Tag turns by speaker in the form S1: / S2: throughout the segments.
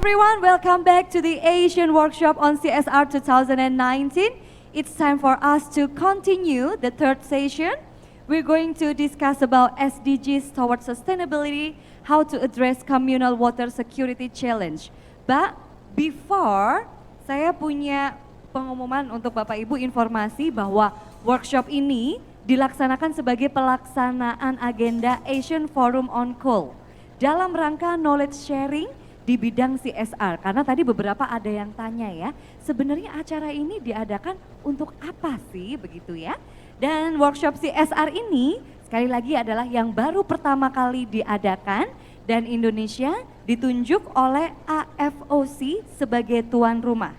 S1: everyone, welcome back to the Asian Workshop on CSR 2019. It's time for us to continue the third session. We're going to discuss about SDGs towards sustainability, how to address communal water security challenge. But before, saya punya pengumuman untuk Bapak Ibu, informasi bahwa workshop ini dilaksanakan sebagai pelaksanaan agenda Asian Forum on Coal dalam rangka knowledge sharing di bidang CSR. Karena tadi beberapa ada yang tanya ya, sebenarnya acara ini diadakan untuk apa sih begitu ya? Dan workshop CSR ini sekali lagi adalah yang baru pertama kali diadakan dan Indonesia ditunjuk oleh AFOC sebagai tuan rumah.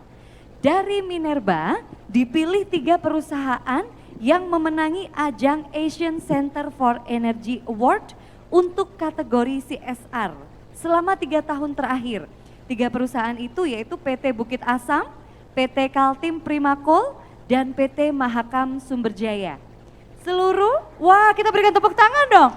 S1: Dari Minerba dipilih 3 perusahaan yang memenangi ajang Asian Center for Energy Award untuk kategori CSR selama 3 tahun terakhir. 3 perusahaan itu yaitu PT Bukit Asam, PT Kaltim Prima dan PT Mahakam Sumber Jaya. Wah kita berikan tepuk tangan dong.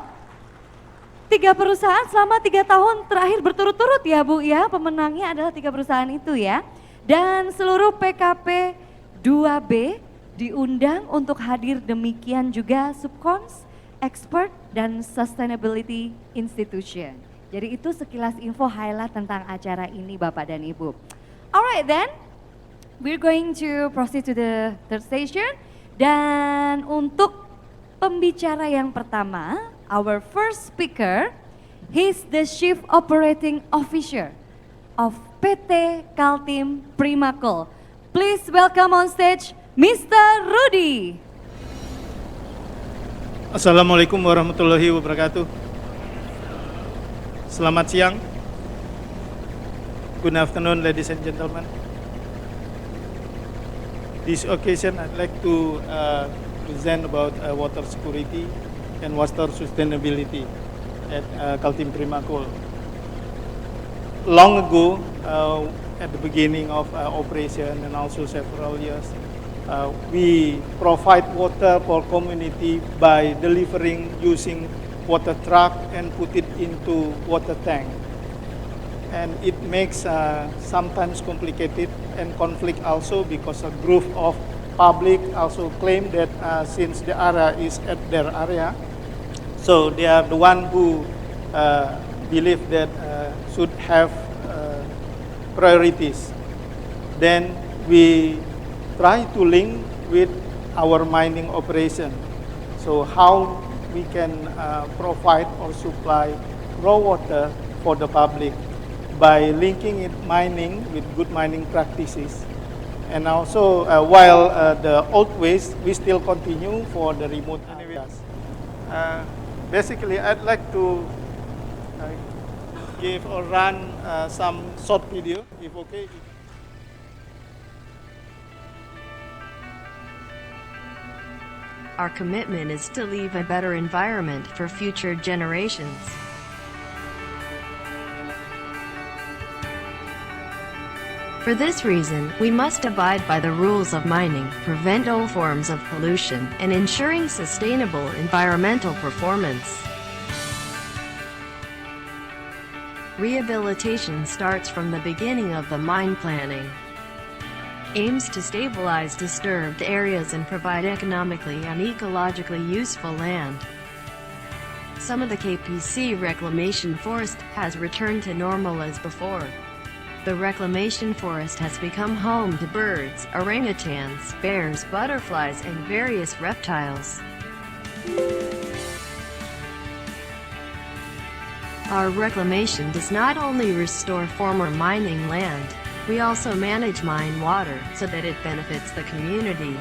S1: 3 perusahaan selama 3 tahun terakhir berturut-turut ya Bu ya, pemenangnya adalah 3 perusahaan itu ya. Dan seluruh PKP 2B diundang untuk hadir, demikian juga subcons, expert, dan sustainability institution. Jadi itu sekilas info highlight tentang acara ini Bapak dan Ibu. Alright then, we're going to proceed to the third session. Dan untuk pembicara yang pertama, our first speaker, he's the Chief Operating Officer of PT Kaltim Prima. Please welcome on stage Mr. Rudy.
S2: Assalamualaikum warahmatullahi wabarakatuh. Selamat siang. Good afternoon, ladies and gentlemen. This occasion, I'd like to present about water security and water sustainability at Kaltim Prima. Long ago, at the beginning of operation and also several years, we provide water for community by delivering using water truck and put it into water tank. And it makes sometimes complicated and conflict also because a group of public also claim that since the area is at their area, so they are the one who believe that should have priorities. Then we try to link with our mining operation. So how we can provide or supply raw water for the public by linking it mining with good mining practices. And also while the old waste, we still continue for the remote areas. Basically, I'd like to give or run some short video, if okay.
S3: Our commitment is to leave a better environment for future generations. For this reason, we must abide by the rules of mining, prevent all forms of pollution, and ensuring sustainable environmental performance. Rehabilitation starts from the beginning of the mine planning. Aims to stabilize disturbed areas and provide economically and ecologically useful land. Some of the KPC reclamation forest has returned to normal as before. The reclamation forest has become home to birds, orangutans, bears, butterflies, and various reptiles. Our reclamation does not only restore former mining land, we also manage mine water so that it benefits the community.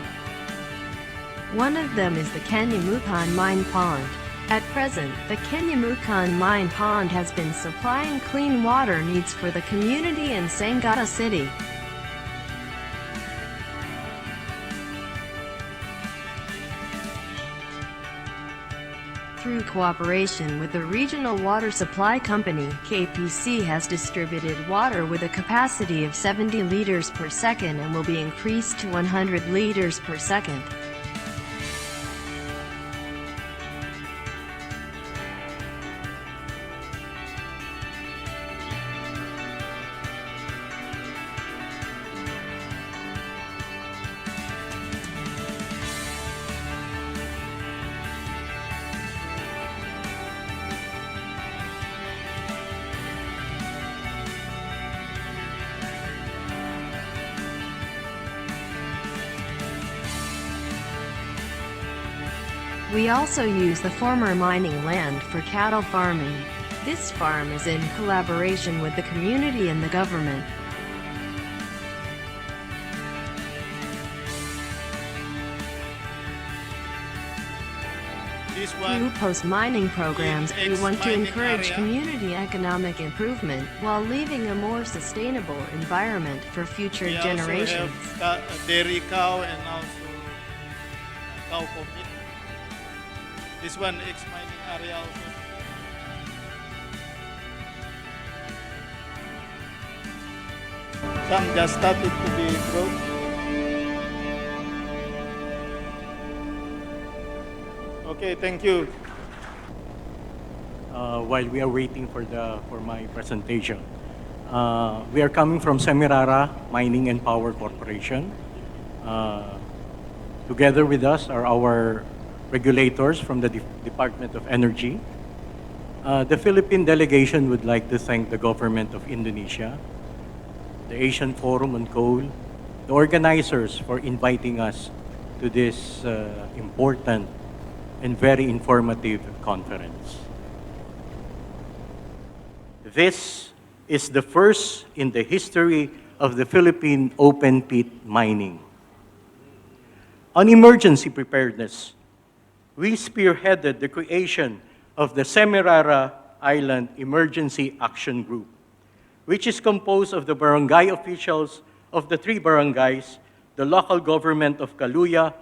S3: One of them is the Kenyamukan Mine Pond. At present, the Kenyamukan Mine Pond has been supplying clean water needs for the community in Sangatta City. Through cooperation with the Regional Water Supply Company, KPC has distributed water with a capacity of 70 liters per second and will be increased to 100 liters per second. We also use the former mining land for cattle farming. This farm is in collaboration with the community and the government. Through post-mining programs, we want to encourage community economic improvement while leaving a more sustainable environment for future generations.
S2: We also have dairy cow and also cow commit. This one ex-mining area also. Some just started to be grown. Okay, thank you.
S4: While we are waiting for my presentation, we are coming from Semirara Mining and Power Corporation. Together with us are our regulators from the Department of Energy. The Philippine delegation would like to thank the government of Indonesia, the Asian Forum on Coal, the organizers for inviting us to this important and very informative conference. This is the first in the history of the Philippine open pit mining. On emergency preparedness, we spearheaded the creation of the Semirara Island Emergency Action Group, which is composed of the barangay officials of the 3 barangays, the local government of Kaluya,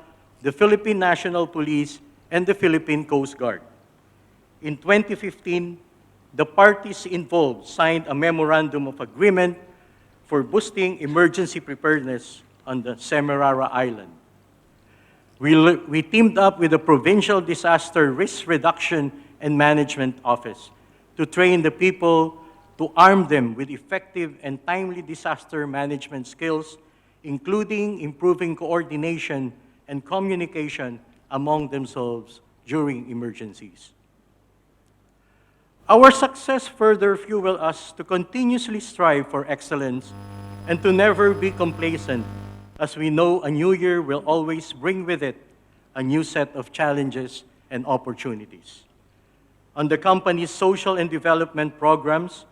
S4: the Philippine National Police, and the Philippine Coast Guard. In 2015, the parties involved signed a memorandum of agreement for boosting emergency preparedness on the Semirara Island. We teamed up with the Provincial Disaster Risk Reduction and Management Office to train the people, to arm them with effective and timely disaster management skills, including improving coordination and communication among themselves during emergencies. Our success further fuels us to continuously strive for excellence and to never be complacent, as we know a new year will always bring with it a new set of challenges and opportunities. On the company's social and development programs,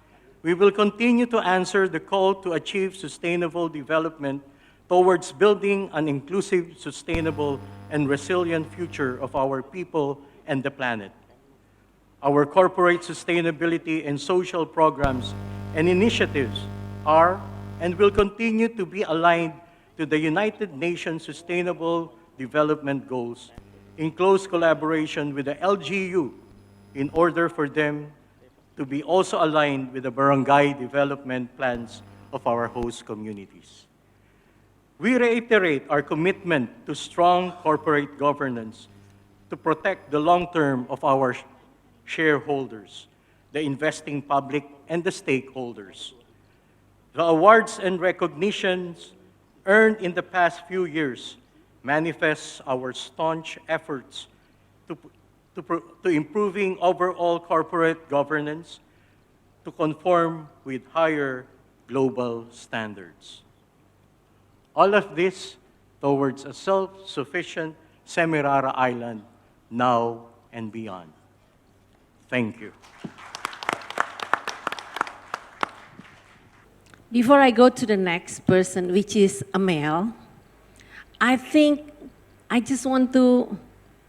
S4: we will continue to answer the call to achieve sustainable development towards building an inclusive, sustainable, and resilient future of our people and the planet. Our corporate sustainability and social programs and initiatives are and will continue to be aligned to the United Nations Sustainable Development Goals in close collaboration with the LGU in order for them to be also aligned with the barangay development plans of our host communities. We reiterate our commitment to strong corporate governance to protect the long term of our shareholders, the investing public, and the stakeholders. The awards and recognitions earned in the past few years manifest our staunch efforts to improving overall corporate governance to conform with higher global standards. All of this towards a self-sufficient Semirara Island now and beyond. Thank you.
S5: Before I go to the next person, which is a male, I think I just want to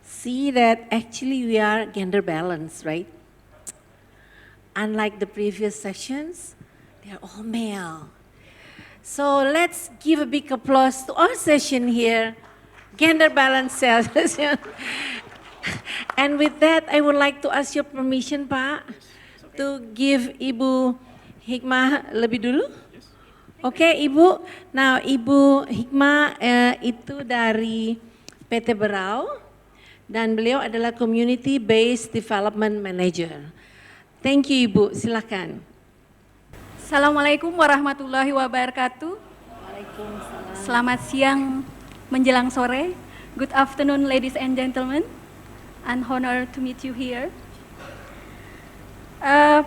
S5: see that actually we are gender balanced, right? Unlike the previous sessions, they are all male. So let's give a big applause to our session here, gender balanced session. And with that, I would like to ask your permission, Pak, to give Ibu Hikmah lebih dulu. Oke, Ibu. Nah, Ibu Hikmah itu dari PT Berau dan beliau adalah Community Based Development Manager. Thank you, Ibu. Silakan.
S6: Assalamualaikum warahmatullahi wabarakatuh.
S5: Waalaikumsalam.
S6: Selamat siang menjelang sore. Good afternoon, ladies and gentlemen. An honor to meet you here.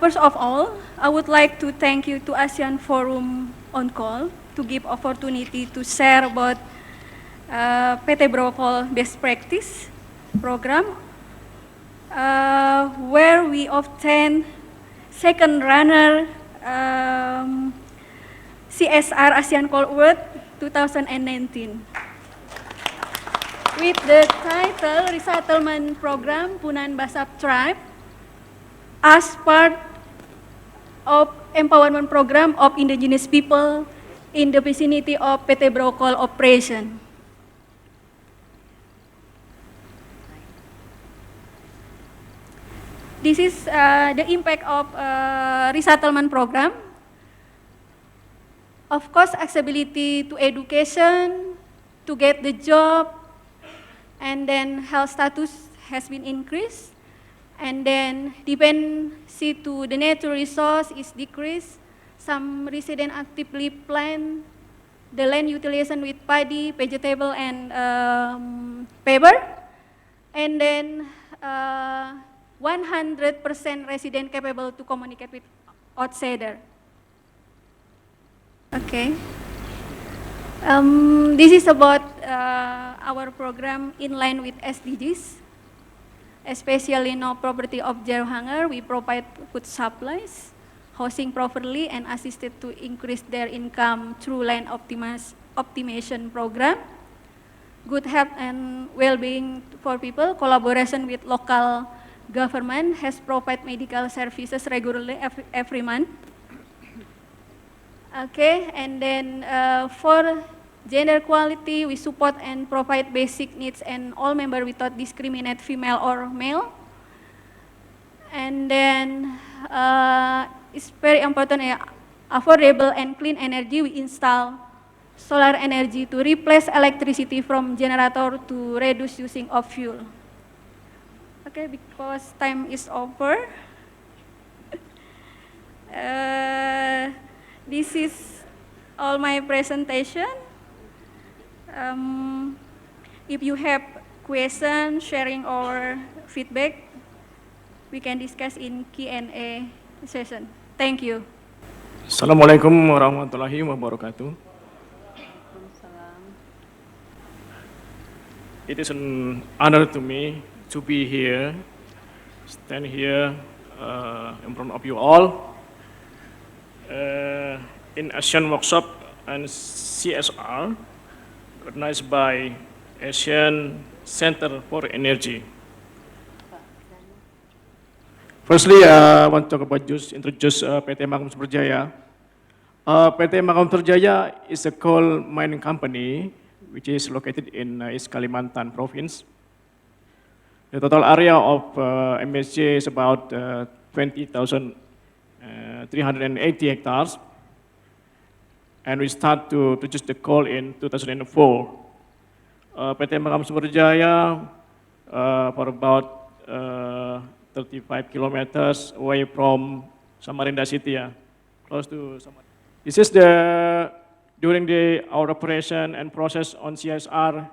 S6: First of all, I would like to thank you to ASEAN Forum on Call to give opportunity to share about PT Brokol best practice program where we obtained second runner CSR ASEAN Cold Award 2019. With the title Resettlement Program Punan Basab Tribe as part of empowerment program of indigenous people in the vicinity of PT Brokol operation. This is the impact of resettlement program. Of course, accessibility to education, to get the job, and then health status has been increased, and then dependency to the natural resource is decreased. Some residents actively plant the land utilization with paddy, vegetable, and paper, and then 100% resident capable to communicate with outsider. Okay. This is about our program in line with SDGs, especially no poverty of zero hunger. We provide food supplies, housing properly, and assisted to increase their income through land optimization program, good health and well-being for people, collaboration with local government has provided medical services regularly every month. Okay, and then for gender equality, we support and provide basic needs and all members without discriminate female or male. And then it's very important, affordable and clean energy. We install solar energy to replace electricity from generator to reduce using of fuel. Okay, because time is over. This is all my presentation. If you have questions, sharing, or feedback, we can discuss in Q&A session. Thank you.
S7: Assalamualaikum warahmatullahi wabarakatuh. It is an honor to me to be here, stand here in front of you all in ASEAN workshop and CSR organized by ASEAN Center for Energy. Firstly, I want to talk about introduce PT Mahakam Sumber Jaya. PT Mahakam Sumber Jaya is a coal mining company which is located in East Kalimantan province. The total area of MSJ is about 20,380 hectares. And we start to produce the coal in 2004. PT Mahakam Sumber Jaya for about 35 kilometers away from Samarinda city, close to Samarinda. This is during our operation and process on CSR,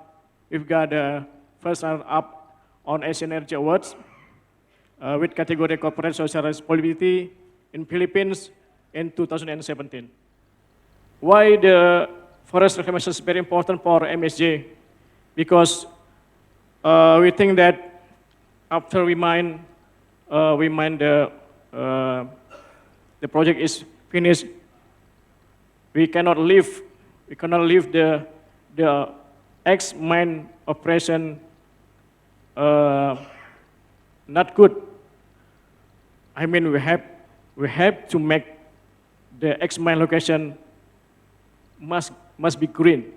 S7: we've got the first runner-up on ASEAN Energy Awards with category corporate social responsibility in Philippines in 2017. Why the forest reclamation is very important for MSJ? Because we think that after we mine the project is finished, we cannot leave the ex-mine operation not good. I mean, we have to make the ex-mine location must be green.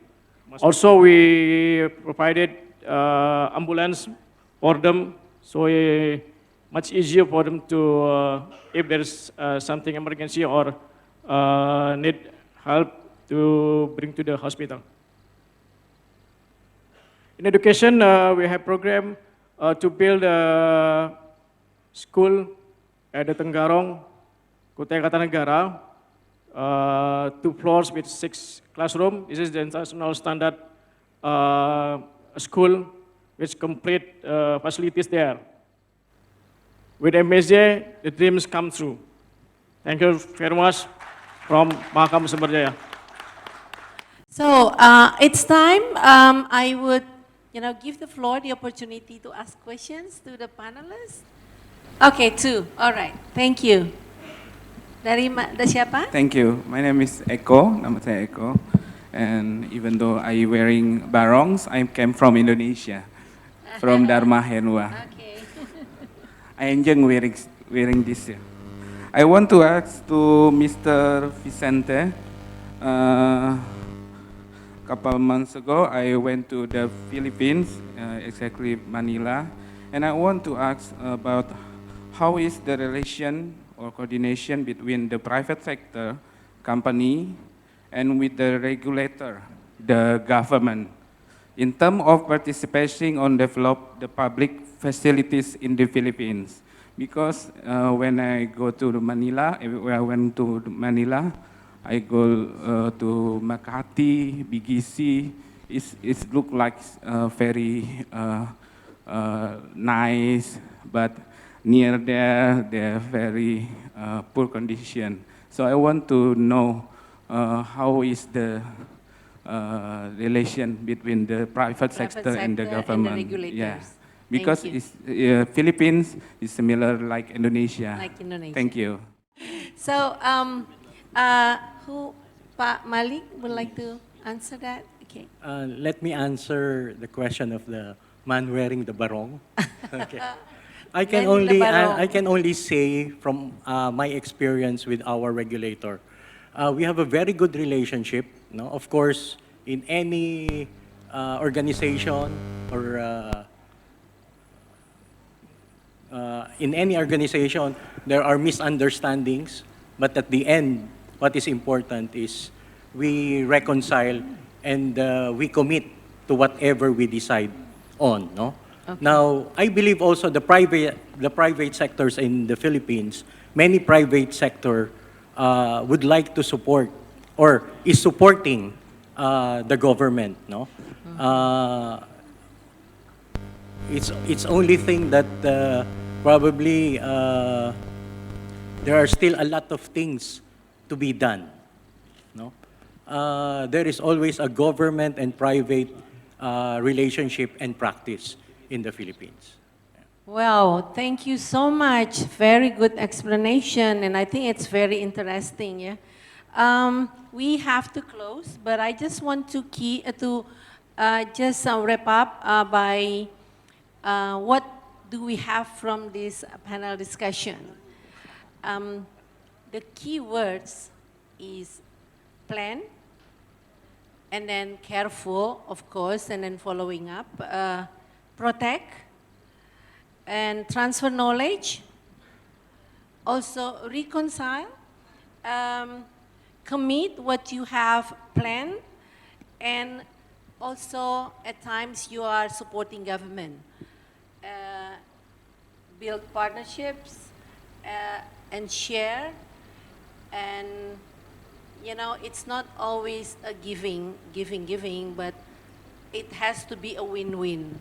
S7: Also, we provided ambulance for them, so much easier for them to, if there's something emergency or need help, to bring to the hospital. In education, we have program to build a school at the Tenggarong, Kutai Kartanegara, 2 floors with 6 classrooms. This is the international standard school with complete facilities there. With MSJ, the dreams come true. Thank you very much from Mahakam Sumber Jaya.
S5: So it's time. I would, give the floor, the opportunity to ask questions to the panelists. Okay, two. All right. Thank you. Dari siapa?
S8: Thank you. My name is Eko. Nama saya Eko. And even though I wearing barongs, I came from Indonesia, from Dharma Henwa.
S5: Okay.
S8: I enjoy wearing this. I want to ask to Mr. Vicente. Couple months ago, I went to the Philippines, exactly Manila, and I want to ask about how is the relation or coordination between the private sector, company, and with the regulator, the government, in terms of participating on develop the public facilities in the Philippines. Because when I go to Manila, I went to Manila, I go to Makati, BGC. It look like very nice, but near there, they're very poor condition. So I want to know how is the relation between the private sector and the government.
S5: And the regulators.
S8: Yeah, because
S5: Thank you.
S8: it's, Philippines is similar like Indonesia.
S5: Like Indonesia.
S8: Thank you.
S5: So, who, Pak Malik, would like to answer that? Okay.
S4: Let me answer the question of the man wearing the barong. Okay. I can only say from my experience with our regulator, we have a very good relationship. No, of course, in any organization or in any organization, there are misunderstandings. But at the end, what is important is we reconcile and we commit to whatever we decide on. No.
S5: Okay.
S4: Now, I believe also the private sectors in the Philippines, many private sector would like to support or is supporting the government. No, it's only thing that probably there are still a lot of things to be done. No, there is always a government and private relationship and practice in the Philippines.
S5: Wow, thank you so much. Very good explanation, and I think it's very interesting. Yeah, we have to close, but I just want to just wrap up by what do we have from this panel discussion. The key words is plan, and then careful, of course, and then following up. Protect and transfer knowledge, also reconcile, commit what you have planned, and also at times you are supporting government. Build partnerships and share, and you know, it's not always a giving, but it has to be a win-win.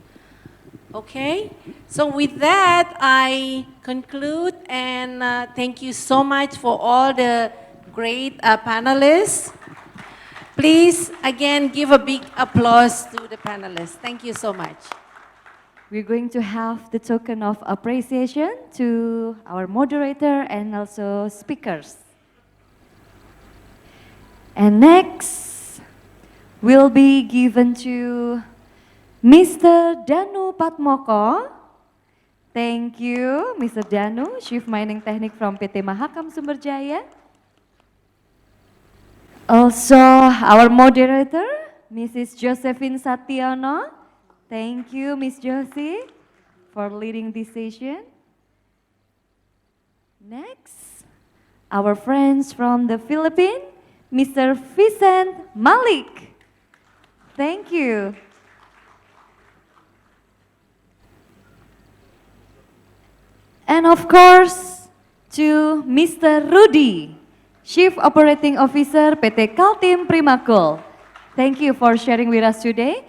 S5: Okay, so with that, I conclude, and thank you so much for all the great panelists. Please, again, give a big applause to the panelists. Thank you so much.
S1: We're going to have the token of appreciation to our moderator and also speakers. And next will be given to Mr. Danu Patmoko. Thank you, Mr. Danu, Chief Mining Technic from PT Mahakam Sumber Jaya. Also, our moderator, Mrs. Josephine Sationo. Thank you, Miss Josie, for leading this session. Next, our friends from the Philippines, Mr. Vicente Malik. Thank you. And of course, to Mr. Rudy, Chief Operating Officer PT Kaltim Prima. Thank you for sharing with us today.